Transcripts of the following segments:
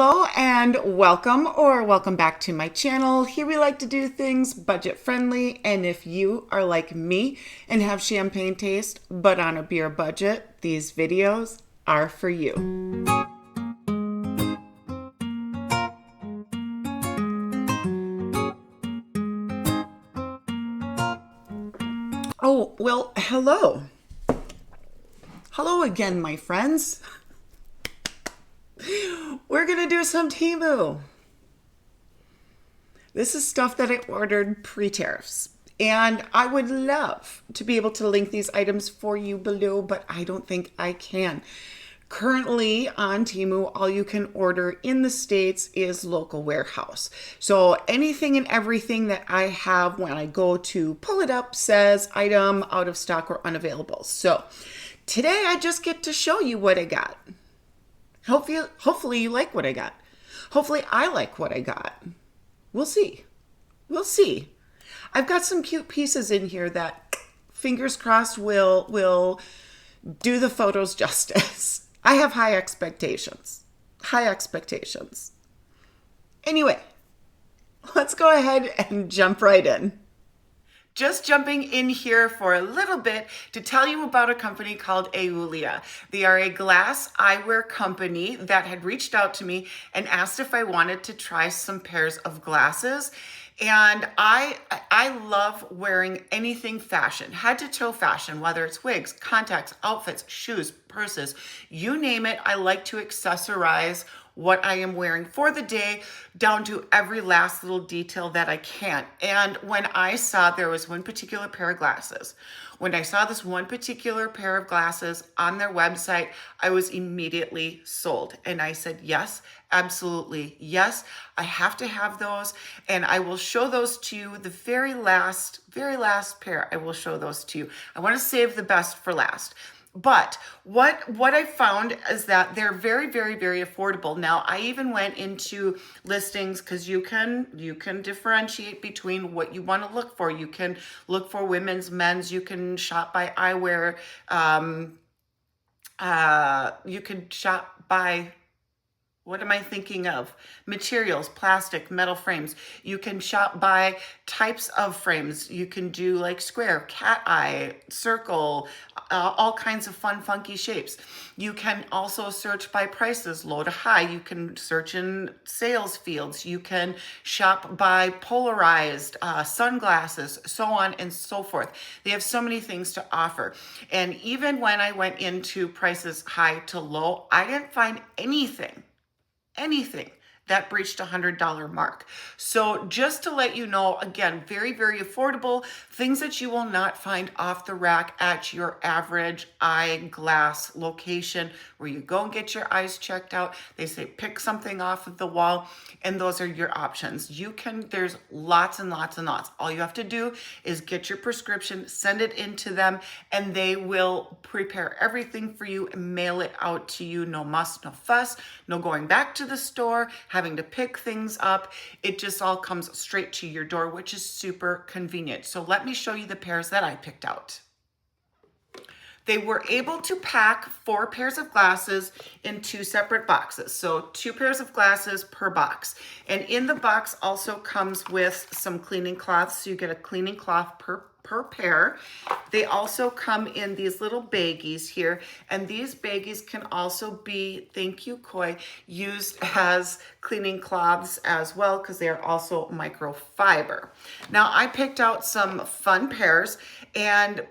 Hello and welcome back to my channel. Here we like to do things budget friendly, and if you are like me and have champagne taste but on a beer budget, these videos are for you. Oh, well, hello. Hello again, my friends. We're gonna do some Temu. This is stuff that I ordered pre-tariffs. And I would love to be able to link these items for you below, but I don't think I can. Currently on Temu, all you can order in the States is local warehouse. So anything and everything that I have when I go to pull it up says item out of stock or unavailable. So today I just get to show you what I got. Hopefully you like what I got. Hopefully I like what I got. We'll see. We'll see. I've got some cute pieces in here that, fingers crossed, will do the photos justice. I have high expectations. High expectations. Anyway, let's go ahead and jump right in. Just jumping in here for a little bit to tell you about a company called AOOLIA. They are a glass eyewear company that had reached out to me and asked if I wanted to try some pairs of glasses. And I love wearing anything fashion, head to toe fashion, whether it's wigs, contacts, outfits, shoes, purses, you name it. I like to accessorize what I am wearing for the day down to every last little detail that I can. And when I saw there was one particular pair of glasses, when I saw this one particular pair of glasses on their website, I was immediately sold. And I said, yes, absolutely. Yes, I have to have those. And I will show those to you. The very last pair, I will show those to you. I want to save the best for last. But what I found is that they're very, very, very affordable. Now, I even went into listings because you can differentiate between what you want to look for. You can look for women's, men's. You can shop by eyewear. You can shop by, what am I thinking of? Materials, plastic, metal frames. You can shop by types of frames. You can do like square, cat eye, circle, all kinds of fun, funky shapes. You can also search by prices, low to high. You can search in sales fields. You can shop by polarized sunglasses, so on and so forth. They have so many things to offer. And even when I went into prices high to low, I didn't find anything that breached $100 mark. So just to let you know, again, very, very affordable, things that you will not find off the rack at your average eyeglass location where you go and get your eyes checked out. They say pick something off of the wall, and those are your options. There's lots and lots and lots. All you have to do is get your prescription, send it into them, and they will prepare everything for you and mail it out to you. No muss, no fuss, no going back to the store, having to pick things up. It just all comes straight to your door, which is super convenient. So let me show you the pairs that I picked out. They were able to pack 4 pairs of glasses in 2 separate boxes. So 2 pairs of glasses per box. And in the box also comes with some cleaning cloths. So you get a cleaning cloth per pair. They also come in these little baggies here, and these baggies can also be, thank you, Koi, used as cleaning cloths as well because they are also microfiber. Now I picked out some fun pairs, and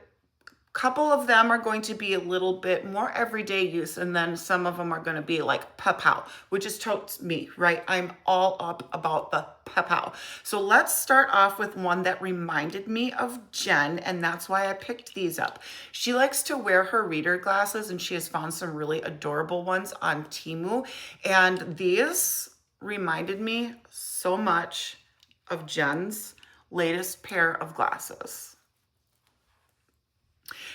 couple of them are going to be a little bit more everyday use, and then some of them are going to be like pow, which is totes me, right? I'm all up about the pow. So let's start off with one that reminded me of Jen, and that's why I picked these up. She likes to wear her reader glasses, and she has found some really adorable ones on Temu, and these reminded me so much of Jen's latest pair of glasses.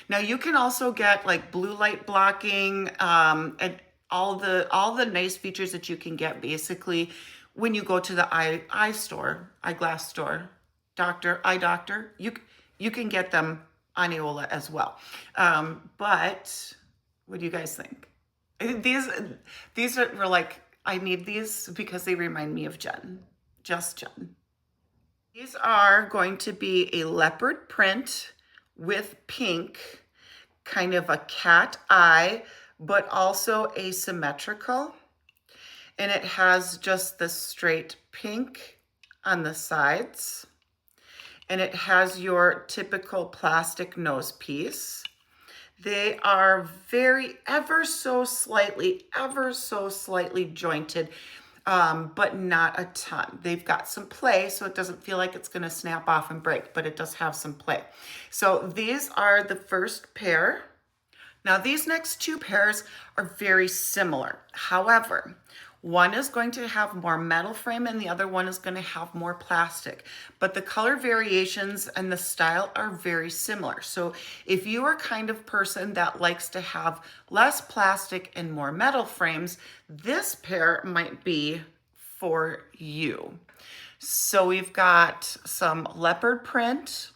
Now you can also get like blue light blocking and all the nice features that you can get basically when you go to the eyeglass store, eye doctor. You can get them on AOOLIA as well. But what do you guys think? These were like I need these because they remind me of Jen, just Jen. These are going to be a leopard print with pink, kind of a cat eye, but also asymmetrical. And it has just the straight pink on the sides. And it has your typical plastic nose piece. They are very ever so slightly jointed, but not a ton. They've got some play, so it doesn't feel like it's gonna snap off and break, but it does have some play. So these are the first pair. Now these next two pairs are very similar. However, one is going to have more metal frame and the other one is going to have more plastic. But the color variations and the style are very similar. So if you are kind of person that likes to have less plastic and more metal frames, this pair might be for you. So we've got some leopard print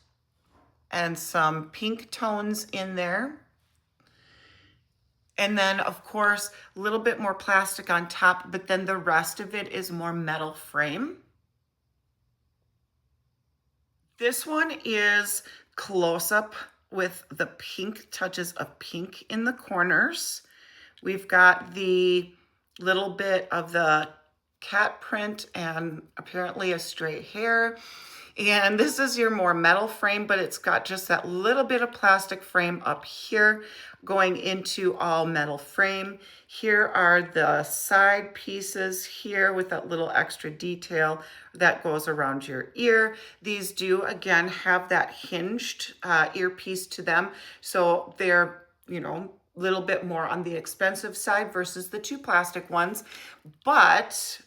and some pink tones in there. And then, of course, a little bit more plastic on top, but then the rest of it is more metal frame. This one is close-up with the pink touches of pink in the corners. We've got the little bit of the cat print and apparently a straight hair. And this is your more metal frame, but it's got just that little bit of plastic frame up here going into all metal frame. Here are the side pieces here with that little extra detail that goes around your ear. These do, again, have that hinged earpiece to them. So they're, you know, a little bit more on the expensive side versus the two plastic ones, but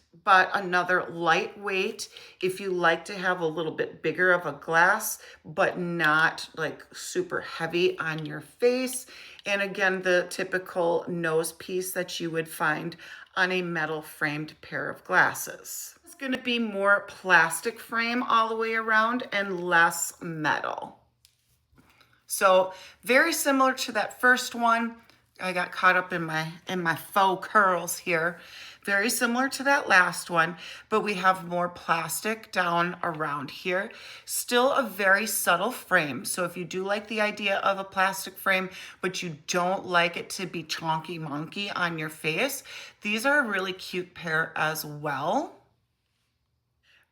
another lightweight if you like to have a little bit bigger of a glass, but not like super heavy on your face. And again, the typical nose piece that you would find on a metal framed pair of glasses. It's going to be more plastic frame all the way around and less metal. So very similar to that first one. I got caught up in my faux curls here. Very similar to that last one, but we have more plastic down around here. Still a very subtle frame. So if you do like the idea of a plastic frame, but you don't like it to be chonky monkey on your face, these are a really cute pair as well.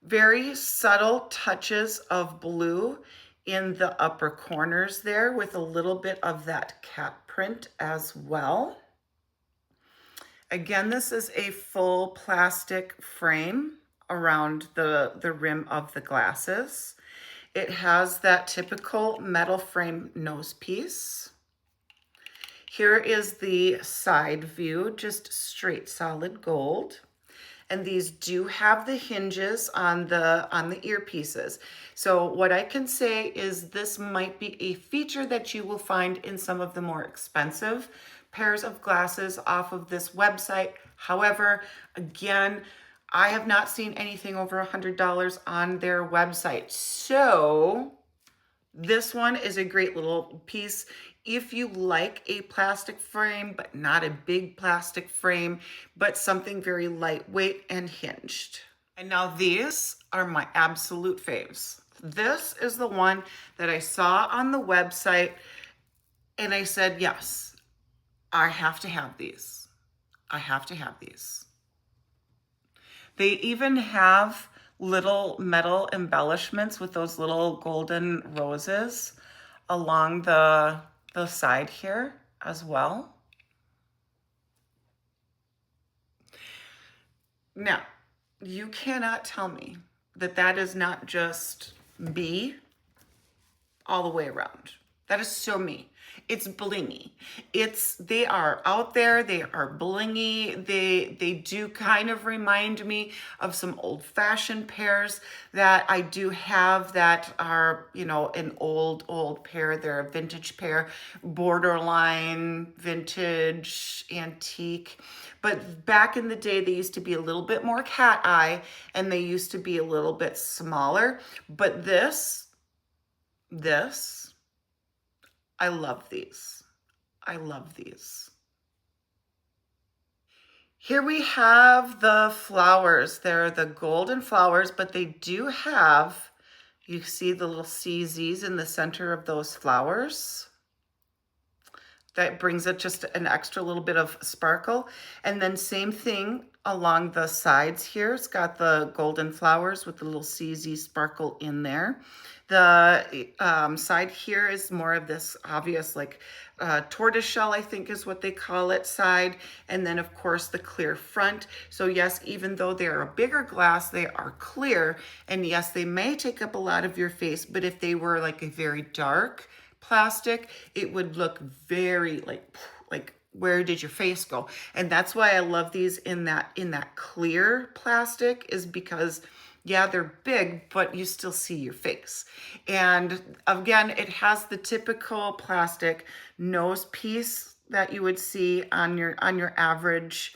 Very subtle touches of blue in the upper corners there with a little bit of that cat print as well. Again, this is a full plastic frame around the rim of the glasses. It has that typical metal frame nose piece. Here is the side view, just straight solid gold. And these do have the hinges on the earpieces. So what I can say is this might be a feature that you will find in some of the more expensive pairs of glasses off of this website. However, again, I have not seen anything over $100 on their website. So this one is a great little piece. If you like a plastic frame, but not a big plastic frame, but something very lightweight and hinged. And now these are my absolute faves. This is the one that I saw on the website and I said, yes, I have to have these. I have to have these. They even have little metal embellishments with those little golden roses along the side here as well. Now, you cannot tell me that that is not just me all the way around. That is so me. It's blingy. They are out there, they are blingy. They do kind of remind me of some old-fashioned pairs that I do have that are, you know, an old pair. They're a vintage pair, borderline vintage, antique. But back in the day, they used to be a little bit more cat eye and they used to be a little bit smaller. But this, I love these. I love these. Here we have the flowers. They're the golden flowers, but they do have, you see the little CZs in the center of those flowers. That brings it just an extra little bit of sparkle. And then same thing along the sides here. It's got the golden flowers with the little CZ sparkle in there. The side here is more of this obvious like tortoiseshell, I think is what they call it, side. And then of course the clear front. So yes, even though they're a bigger glass, they are clear. And yes, they may take up a lot of your face, but if they were like a very dark plastic, it would look very like where did your face go? And that's why I love these in that clear plastic, is because yeah, they're big, but you still see your face. And again, it has the typical plastic nose piece that you would see on your average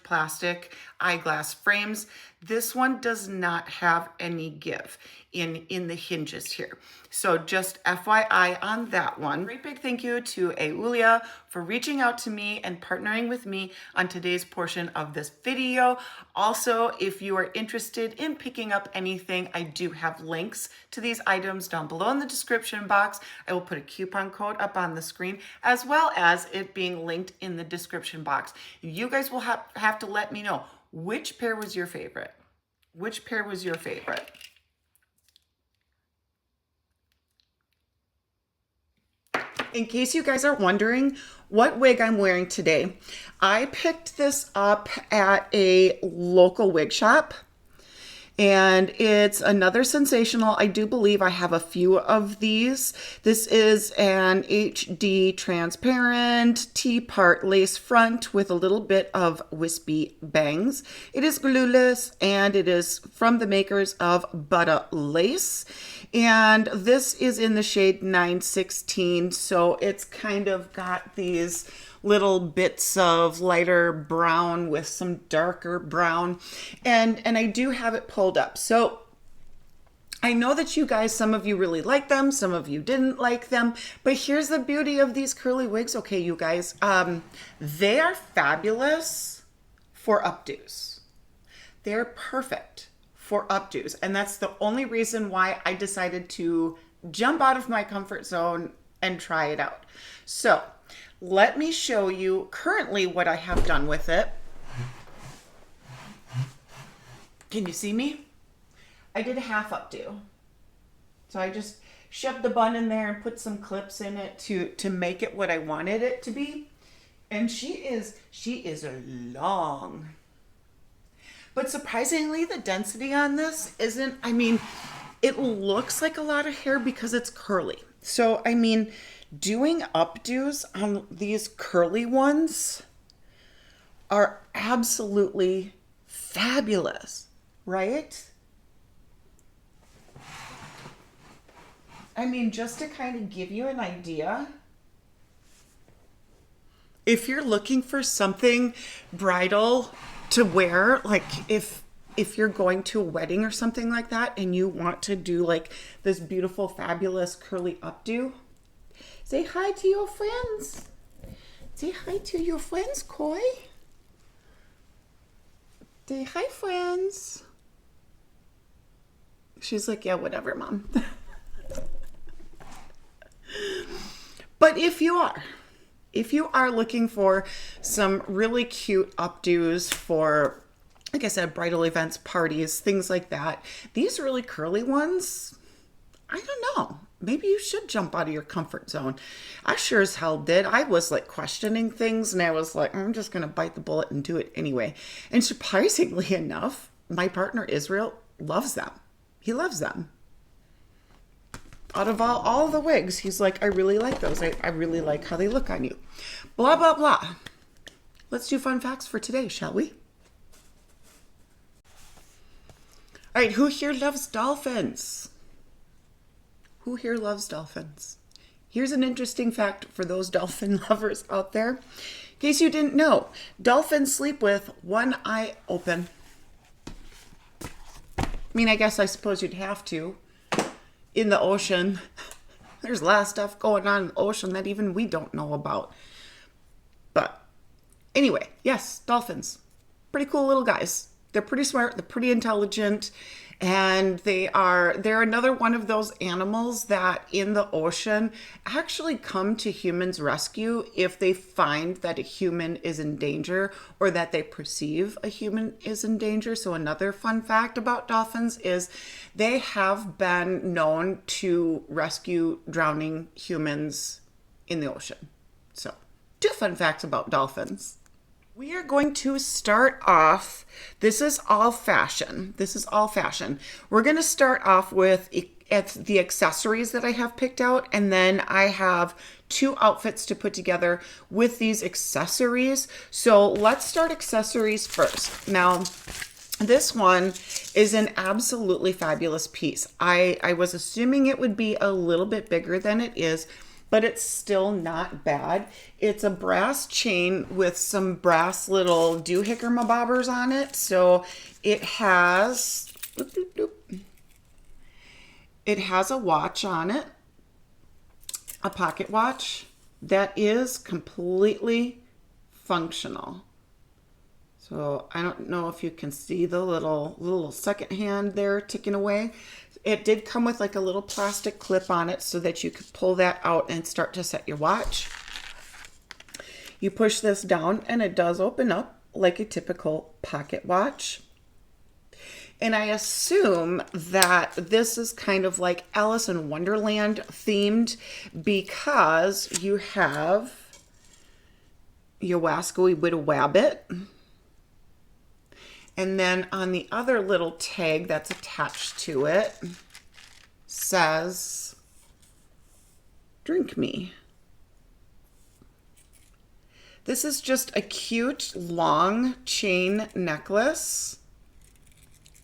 plastic eyeglass frames. This one does not have any give in the hinges here. So just FYI on that one. Great big thank you to AOOLIA for reaching out to me and partnering with me on today's portion of this video. Also, if you are interested in picking up anything, I do have links to these items down below in the description box. I will put a coupon code up on the screen, as well as it being linked in the description box. You guys will have to let me know which pair was your favorite. Which pair was your favorite? In case you guys are wondering what wig I'm wearing today, I picked this up at a local wig shop. And it's another sensational. I do believe I have a few of these. This is an HD transparent T-part lace front with a little bit of wispy bangs. It is glueless and it is from the makers of Butter Lace. And this is in the shade 916. So it's kind of got these little bits of lighter brown with some darker brown, and I do have it pulled up. So I know that you guys, some of you really like them, some of you didn't like them, but here's the beauty of these curly wigs. Okay, you guys, they are fabulous for updos. They're perfect for updos, and that's the only reason why I decided to jump out of my comfort zone and try it out. So let me show you currently what I have done with it. Can you see me? I did a half updo. So I just shoved the bun in there and put some clips in it to make it what I wanted it to be. And she is long. But surprisingly, the density on this isn't, I mean, it looks like a lot of hair because it's curly. So, I mean, doing updos on these curly ones are absolutely fabulous, right? I mean, just to kind of give you an idea, if you're looking for something bridal to wear, like if you're going to a wedding or something like that and you want to do like this beautiful, fabulous curly updo, say hi to your friends. Say hi to your friends, Coy. Say hi, friends. She's like, yeah, whatever, Mom. But if you are looking for some really cute updos for, like I said, bridal events, parties, things like that, these really curly ones, I don't know. Maybe you should jump out of your comfort zone. I sure as hell did. I was like questioning things and I was like, I'm just going to bite the bullet and do it anyway. And surprisingly enough, my partner Israel loves them. He loves them. Out of all the wigs, he's like, I really like those. I really like how they look on you. Blah, blah, blah. Let's do fun facts for today, shall we? All right, who here loves dolphins? Who here loves dolphins? Here's an interesting fact for those dolphin lovers out there. In case you didn't know, dolphins sleep with one eye open. I mean, I suppose you'd have to. In the ocean, there's a lot of stuff going on in the ocean that even we don't know about. But Anyway, yes, dolphins. Pretty cool little guys. They're pretty smart, they're pretty intelligent, and they're another one of those animals that in the ocean actually come to humans' rescue if they find that a human is in danger or that they perceive a human is in danger. So another fun fact about dolphins is they have been known to rescue drowning humans in the ocean. So, two fun facts about dolphins. We are going to start off, this is all fashion. This is all fashion. We're going to start off with the accessories that I have picked out, and then I have 2 outfits to put together with these accessories. So let's start accessories first. Now, this one is an absolutely fabulous piece. I was assuming it would be a little bit bigger than it is, but it's still not bad. It's a brass chain with some brass little doohickey-mabobbers on it. So it has, it has a watch on it, a pocket watch that is completely functional. So I don't know if you can see the little second hand there ticking away. It did come with like a little plastic clip on it so that you could pull that out and start to set your watch. You push this down and it does open up like a typical pocket watch. And I assume that this is kind of like Alice in Wonderland themed because you have your wascally wee wabbit. And then on the other little tag that's attached to it says, "Drink me." This is just a cute long chain necklace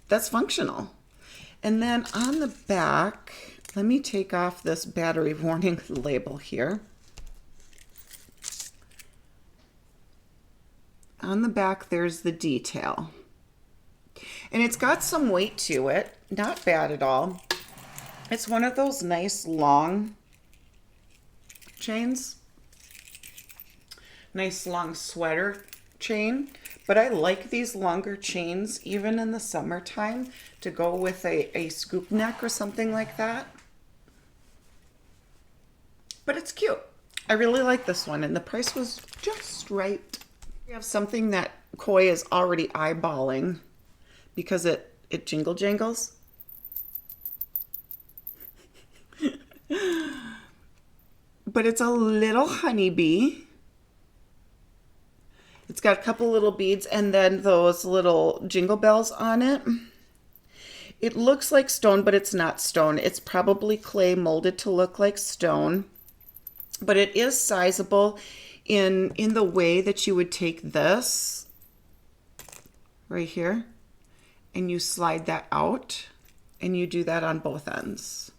that's functional. And then on the back, let me take off this battery warning label here. On the back, there's the detail. And it's got some weight to it. Not bad at all. It's one of those nice long chains. Nice long sweater chain. But I like these longer chains, even in the summertime, to go with a scoop neck or something like that. But it's cute. I really like this one, and the price was just right. We have something that Koi is already eyeballing because it jingle jangles. But it's a little honeybee. It's got a couple little beads and then those little jingle bells on it. It looks like stone, but it's not stone. It's probably clay molded to look like stone. But it is sizable in the way that you would take this right here and you slide that out, and you do that on both ends.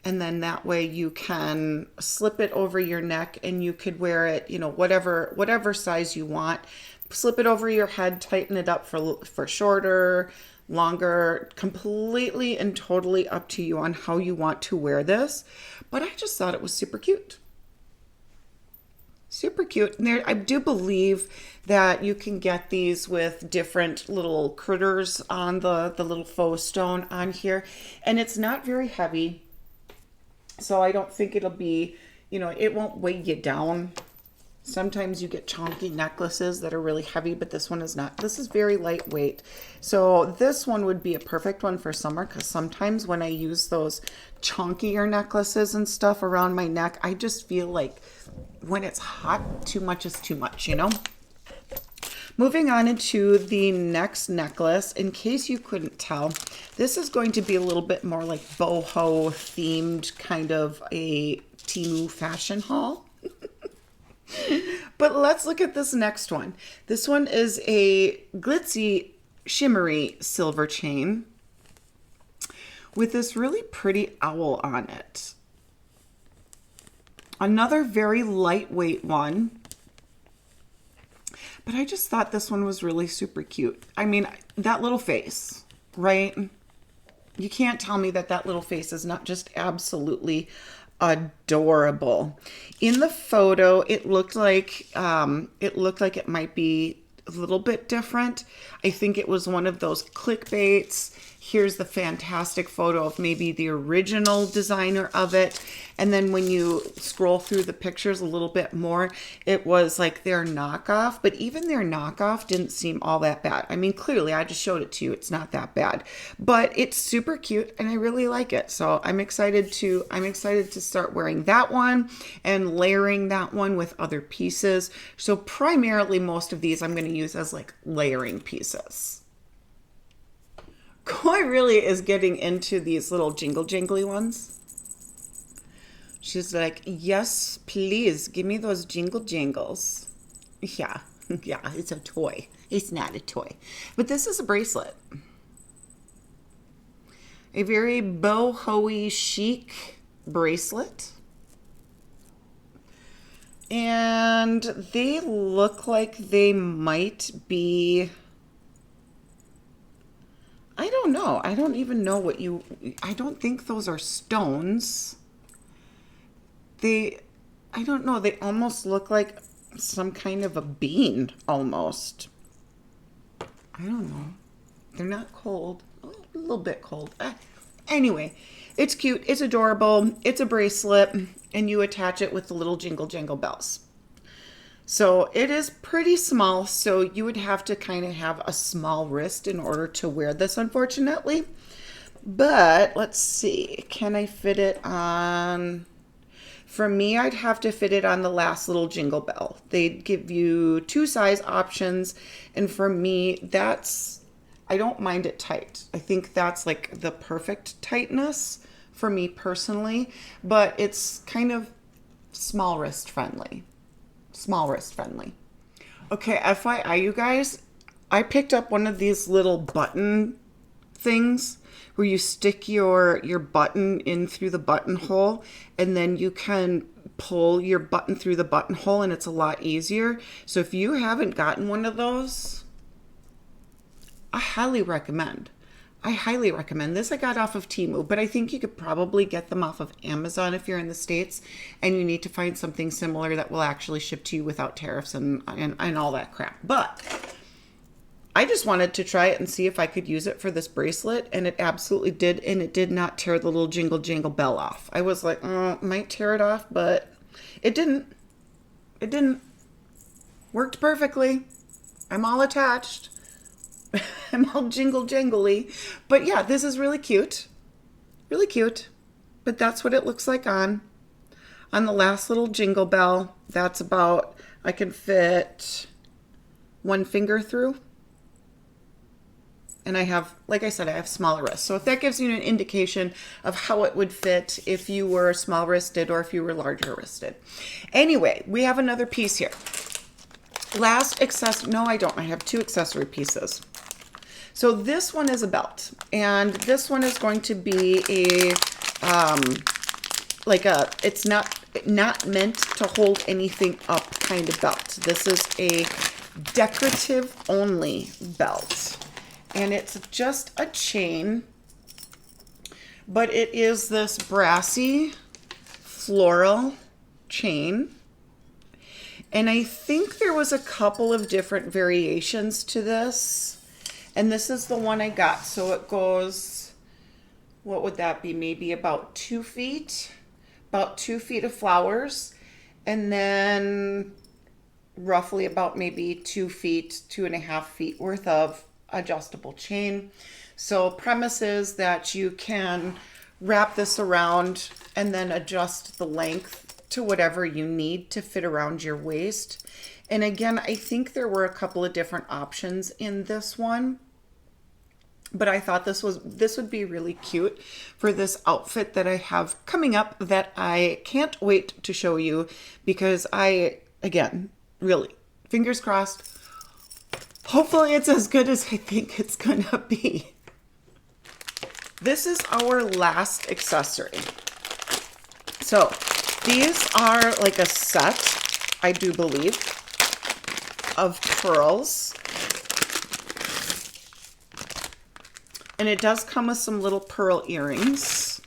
And then that way you can slip it over your neck and you could wear it, you know, whatever size you want. Slip it over your head, tighten it up for shorter, longer, completely and totally up to you on how you want to wear this. But I just thought it was super cute. Super cute. And there, I do believe that you can get these with different little critters on the little faux stone on here. And it's not very heavy. So I don't think it'll be, you know, it won't weigh you down. Sometimes you get chunky necklaces that are really heavy, but this one is not. This is very lightweight. So this one would be a perfect one for summer, because sometimes when I use those chunkier necklaces and stuff around my neck, I just feel like when it's hot, too much is too much, you know? Moving on into the next necklace, in case you couldn't tell, this is going to be a little bit more like boho themed, kind of a Temu fashion haul. But let's look at this next one. This one is a glitzy, shimmery silver chain with this really pretty owl on it. Another very lightweight one. But I just thought this one was really super cute. I mean, that little face, right? You can't tell me that that little face is not just absolutely adorable. In the photo, it looked like it might be a little bit different. I think it was one of those clickbaits. Here's the fantastic photo of maybe the original designer of it. And then when you scroll through the pictures a little bit more, it was like their knockoff, but even their knockoff didn't seem all that bad. I mean, clearly I just showed it to you. It's not that bad, but it's super cute and I really like it. So I'm excited to start wearing that one and layering that one with other pieces. So primarily most of these I'm going to use as like layering pieces. Koi really is getting into these little jingle jingly ones. She's like, yes, please give me those jingle jingles. Yeah, yeah, it's a toy. It's not a toy. But this is a bracelet. A very boho-y chic bracelet. And they look like they might be... I don't know. I don't even know what you... I don't think those are stones. I don't know. They almost look like some kind of a bean, almost. I don't know. They're not cold. A little bit cold. Anyway, it's cute. It's adorable. It's a bracelet, and you attach it with the little jingle jangle bells. So it is pretty small, so you would have to kind of have a small wrist in order to wear this, unfortunately. But let's see, can I fit it on? For me, I'd have to fit it on the last little jingle bell. They give you 2 size options, and for me, I don't mind it tight. I think that's like the perfect tightness for me personally, but it's kind of small wrist friendly. Small wrist friendly. Okay, FYI, you guys, I picked up one of these little button things where you stick your button in through the buttonhole, and then you can pull your button through the buttonhole, and it's a lot easier. So if you haven't gotten one of those, I highly recommend. I highly recommend this. I got off of Temu, but I think you could probably get them off of Amazon if you're in the States and you need to find something similar that will actually ship to you without tariffs and all that crap. But I just wanted to try it and see if I could use it for this bracelet, and it absolutely did, and it did not tear the little jingle jangle bell off. I was like, it might tear it off, but it didn't. It didn't. Worked perfectly. I'm all attached. I'm all jingle jangly. But yeah, this is really cute. Really cute. But that's what it looks like on the last little jingle bell. That's about, I can fit 1 finger through. And I have, like I said, I have smaller wrists. So if that gives you an indication of how it would fit if you were small wristed or if you were larger wristed. Anyway, we have another piece here. Last accessory, no, I don't. I have 2 accessory pieces. So this one is a belt, and this one is going to be a, it's not meant to hold anything up kind of belt. This is a decorative only belt, and it's just a chain, but it is this brassy floral chain. And I think there was a couple of different variations to this. And this is the one I got. So it goes, what would that be? Maybe about 2 feet. About 2 feet of flowers. And then roughly about maybe 2 feet, 2.5 feet worth of adjustable chain. So premise is that you can wrap this around and then adjust the length to whatever you need to fit around your waist. And again, I think there were a couple of different options in this one, but I thought this would be really cute for this outfit that I have coming up that I can't wait to show you, because again, really, fingers crossed, hopefully it's as good as I think it's gonna be. This is our last accessory. So these are like a set, I do believe, of pearls. And it does come with some little pearl earrings.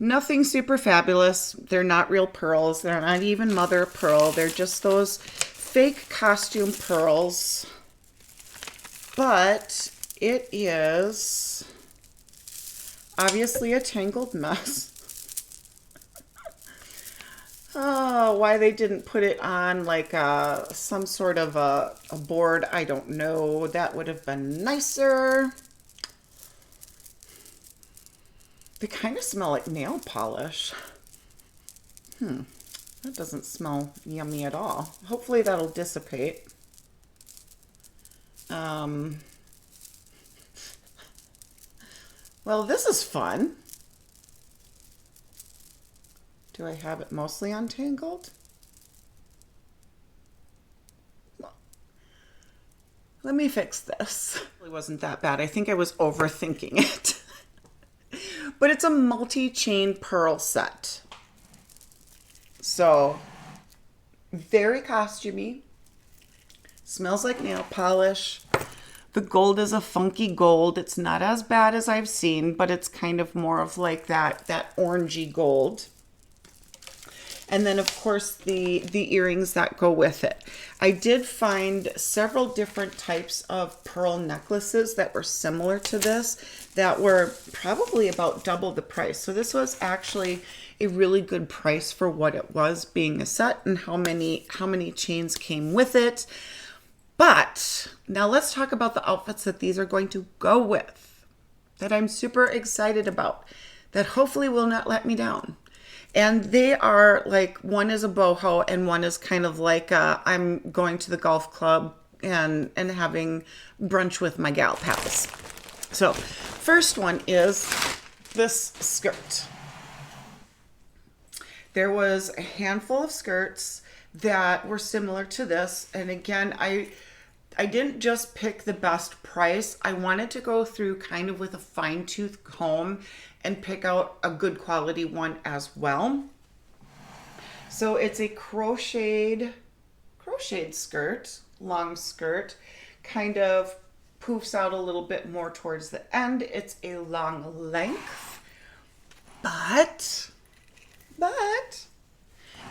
Nothing super fabulous. They're not real pearls. They're not even mother of pearl. They're just those fake costume pearls. But it is obviously a tangled mess. Oh, why they didn't put it on like some sort of a board, I don't know. That would have been nicer. They kind of smell like nail polish. That doesn't smell yummy at all. Hopefully that'll dissipate. Well, this is fun. Do I have it mostly untangled? Let me fix this. It really wasn't that bad. I think I was overthinking it. But it's a multi-chain pearl set. So, very costumey. Smells like nail polish. The gold is a funky gold. It's not as bad as I've seen, but it's kind of more of like that orangey gold. And then, of course, the earrings that go with it. I did find several different types of pearl necklaces that were similar to this that were probably about double the price. So this was actually a really good price for what it was being a set and how many chains came with it. But now let's talk about the outfits that these are going to go with, that I'm super excited about, that hopefully will not let me down. And they are like, one is a boho and one is kind of like I'm going to the golf club and having brunch with my gal pals. So first one is this skirt. There was a handful of skirts that were similar to this. And again, I didn't just pick the best price. I wanted to go through kind of with a fine-tooth comb and pick out a good quality one as well. So it's a crocheted skirt, long skirt, kind of poofs out a little bit more towards the end. It's a long length, but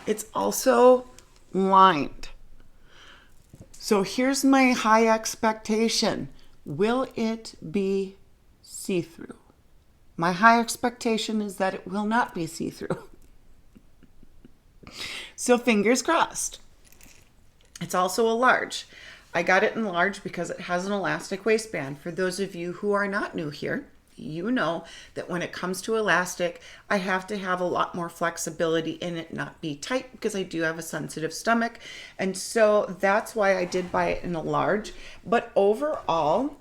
it's also lined. So here's my high expectation. Will it be see-through? My high expectation is that it will not be see-through. So fingers crossed. It's also a large. I got it in large because it has an elastic waistband. For those of you who are not new here, you know that when it comes to elastic, I have to have a lot more flexibility in it, not be tight, because I do have a sensitive stomach. And so that's why I did buy it in a large. But overall,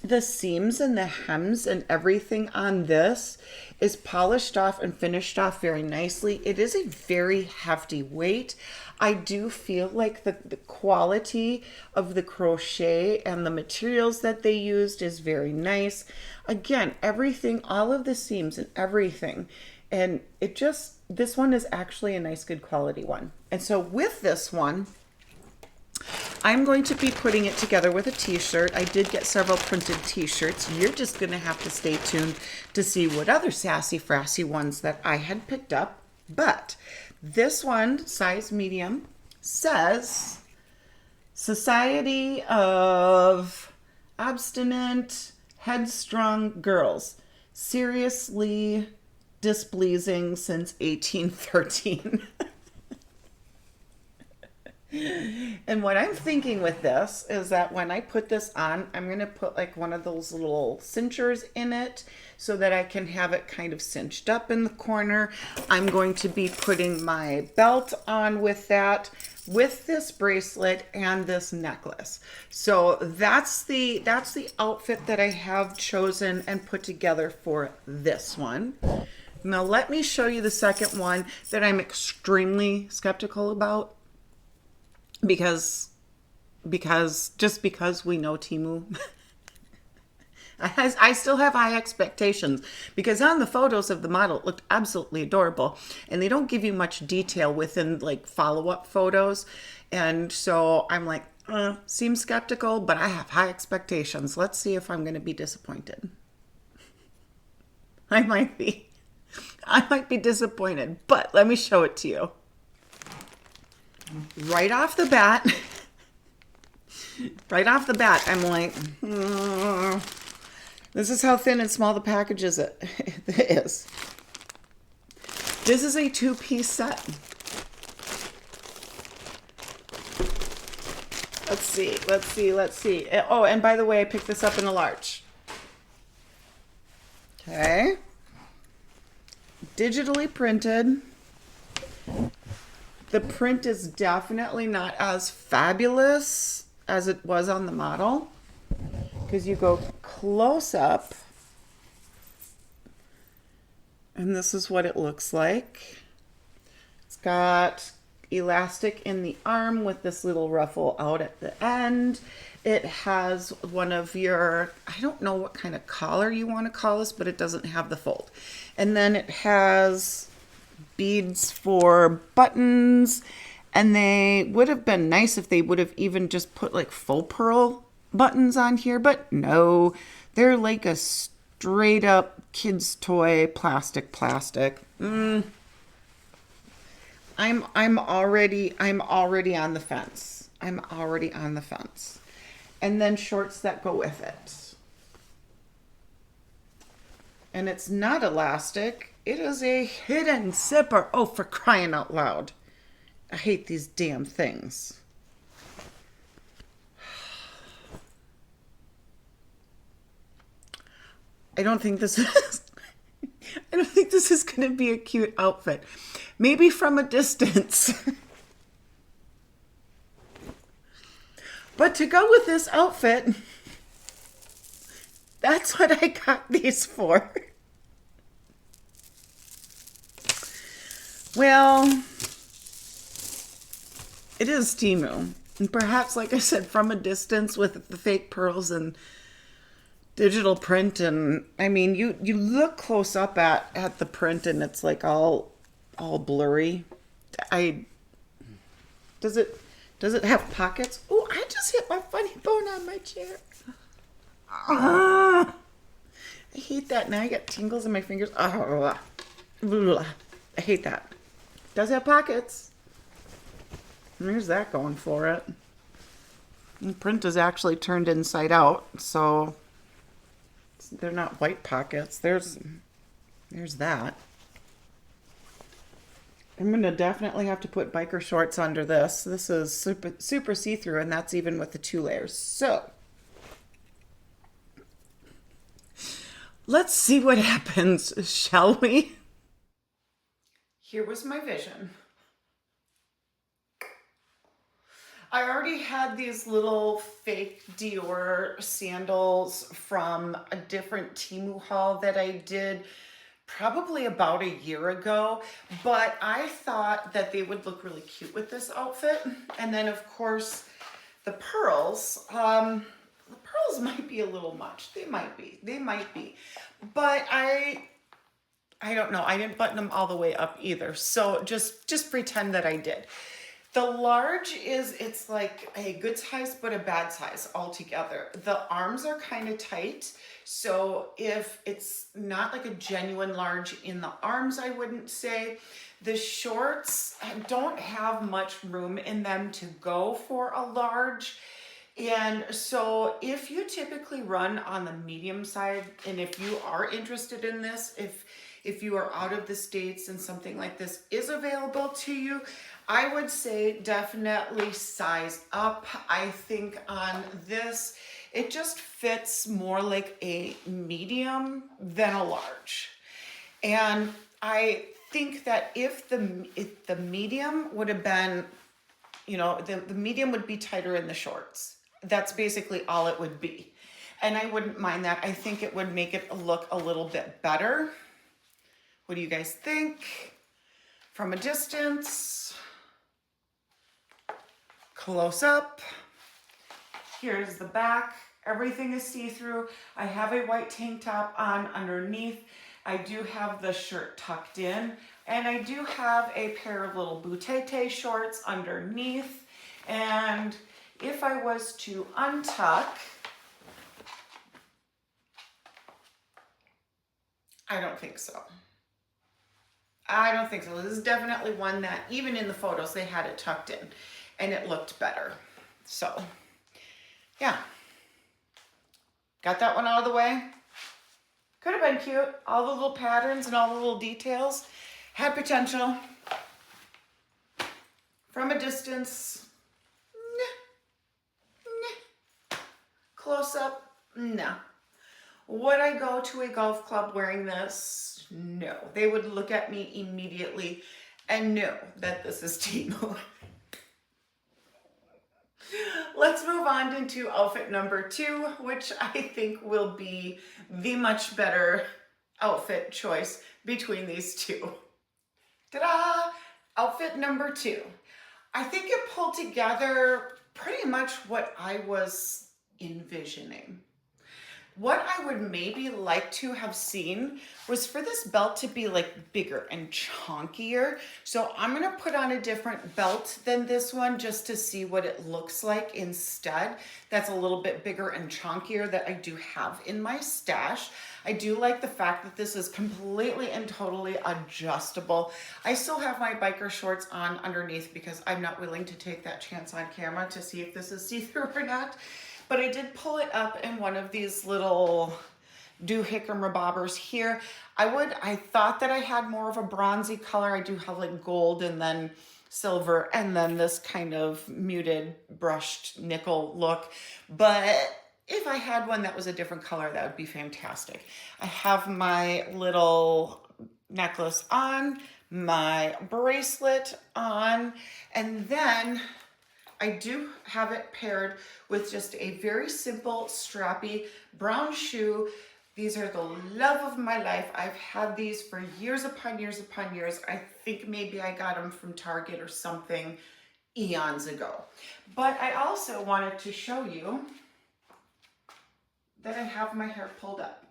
the seams and the hems and everything on this is polished off and finished off very nicely. It is a very hefty weight. I do feel like the quality of the crochet and the materials that they used is very nice. Again, everything, all of the seams and everything. And it just, this one is actually a nice, good quality one. And so with this one, I'm going to be putting it together with a t-shirt. I did get several printed t-shirts. You're just going to have to stay tuned to see what other sassy frassy ones that I had picked up. But this one, size medium, says Society of Obstinate, Headstrong Girls. Seriously displeasing since 1813. And what I'm thinking with this is that when I put this on, I'm going to put like one of those little cinchers in it so that I can have it kind of cinched up in the corner. I'm going to be putting my belt on with that, with this bracelet and this necklace. So that's the outfit that I have chosen and put together for this one. Now let me show you the second one that I'm extremely skeptical about. Because we know Temu. I still have high expectations because on the photos of the model it looked absolutely adorable, and they don't give you much detail within like follow-up photos, and so I'm like, seems skeptical, but I have high expectations. Let's see if I'm going to be disappointed. I might be. I might be disappointed, but let me show it to you. Right off the bat, I'm like, this is how thin and small the package is. It is. This is a 2-piece set. Let's see. Oh, and by the way, I picked this up in a large. Okay. Digitally printed. The print is definitely not as fabulous as it was on the model, because you go close up and this is what it looks like. It's got elastic in the arm with this little ruffle out at the end. It has one of your, I don't know what kind of collar you want to call this, but it doesn't have the fold. And then it has beads for buttons, and they would have been nice if they would have even just put like faux pearl buttons on here, but no, they're like a straight up kid's toy plastic. I'm already on the fence. And then shorts that go with it. And it's not elastic. It is a hidden zipper. Oh, for crying out loud. I hate these damn things. I don't think this is going to be a cute outfit. Maybe from a distance. But to go with this outfit, that's what I got these for. Well, it is Temu. And perhaps, like I said, from a distance with the fake pearls and digital print. And I mean, you look close up at the print and it's like all blurry. Does it have pockets? Oh, I just hit my funny bone on my chair. I hate that. Now I got tingles in my fingers. I hate that. Does have pockets. There's that going for it. The print is actually turned inside out, so they're not white pockets. There's that. I'm going to definitely have to put biker shorts under this. This is super see-through, and that's even with the 2 layers. So let's see what happens, shall we? Here was my vision. I already had these little fake Dior sandals from a different Temu haul that I did probably about a year ago, but I thought that they would look really cute with this outfit. And then of course the pearls might be a little much. They might be, but I don't know. I didn't button them all the way up either. So just pretend that I did. The large it's like a good size, but a bad size altogether. The arms are kind of tight. So if it's not like a genuine large in the arms, I wouldn't say. The shorts don't have much room in them to go for a large. And so if you typically run on the medium side, and if you are interested in this, if you are out of the States and something like this is available to you, I would say definitely size up. I think on this, it just fits more like a medium than a large. And I think that if the medium would have been, you know, the medium would be tighter in the shorts. That's basically all it would be. And I wouldn't mind that. I think it would make it look a little bit better. What do you guys think? From a distance, close up. Here's the back. Everything is see-through. I have a white tank top on underneath. I do have the shirt tucked in, and I do have a pair of little boutette shorts underneath. And if I was to untuck, I don't think so. I don't think so. This is definitely one that even in the photos they had it tucked in and it looked better. So yeah, got that one out of the way. Could have been cute. All the little patterns and all the little details had potential. From a distance, nah. Close up, no. Would I go to a golf club wearing this? No. They would look at me immediately and know that this is Temu. Let's move on into outfit number 2, which I think will be the much better outfit choice between these two. Ta-da! Outfit number 2. I think it pulled together pretty much what I was envisioning. What I would maybe like to have seen was for this belt to be like bigger and chunkier. So I'm gonna put on a different belt than this one just to see what it looks like instead. That's a little bit bigger and chunkier that I do have in my stash. I do like the fact that this is completely and totally adjustable. I still have my biker shorts on underneath because I'm not willing to take that chance on camera to see if this is see-through or not. But I did pull it up in one of these little doohickey bobbers here. I thought that I had more of a bronzy color. I do have like gold and then silver and then this kind of muted brushed nickel look. But if I had one that was a different color, that would be fantastic. I have my little necklace on, my bracelet on, and then I do have it paired with just a very simple, strappy brown shoe. These are the love of my life. I've had these for years upon years upon years. I think maybe I got them from Target or something eons ago. But I also wanted to show you that I have my hair pulled up.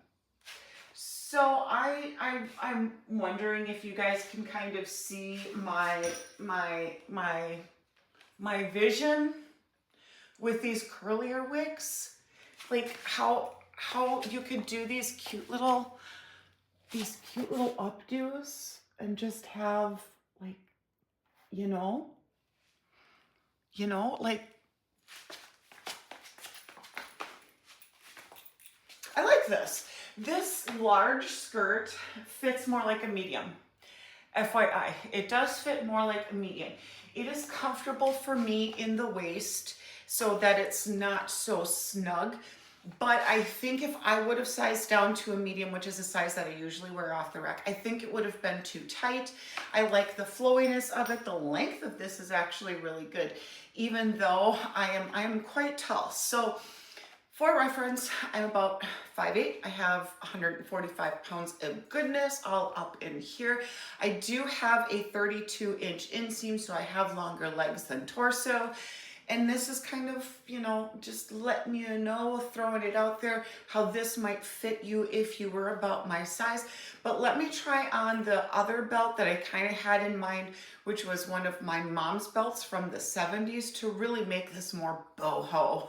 So I'm wondering if you guys can kind of see my vision with these curlier wigs, like how you could do these cute little updos and just have like, you know, like, I like this. This large skirt fits more like a medium. FYI, it does fit more like a medium. It is comfortable for me in the waist so that it's not so snug. But I think if I would have sized down to a medium, which is a size that I usually wear off the rack, I think it would have been too tight. I like the flowiness of it. The length of this is actually really good, even though I am quite tall. So for reference, I'm about 5'8". I have 145 pounds of goodness all up in here. I do have a 32-inch inseam, so I have longer legs than torso. And this is kind of, you know, just letting you know, throwing it out there, how this might fit you if you were about my size. But let me try on the other belt that I kind of had in mind, which was one of my mom's belts from the 70s to really make this more boho.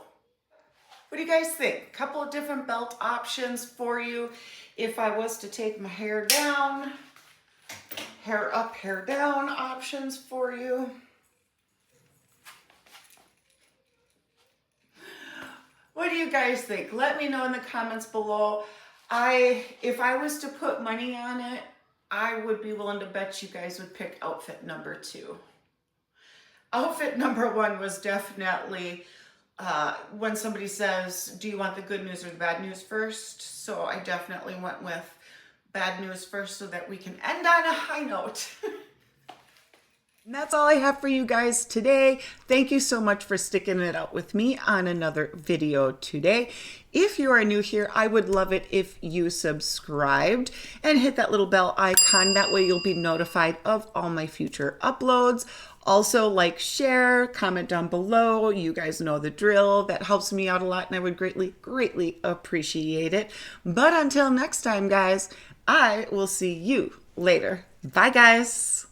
What do you guys think? A couple of different belt options for you. If I was to take my hair down, hair up, hair down options for you. What do you guys think? Let me know in the comments below. If I was to put money on it, I would be willing to bet you guys would pick outfit number 2. Outfit number 1 was definitely when somebody says, do you want the good news or the bad news first? So I definitely went with bad news first so that we can end on a high note. And that's all I have for you guys today. Thank you so much for sticking it out with me on another video today. If you are new here, I would love it if you subscribed and hit that little bell icon. That way you'll be notified of all my future uploads. Also, like, share, comment down below. You guys know the drill. That helps me out a lot and I would greatly, greatly appreciate it. But until next time, guys, I will see you later. Bye, guys.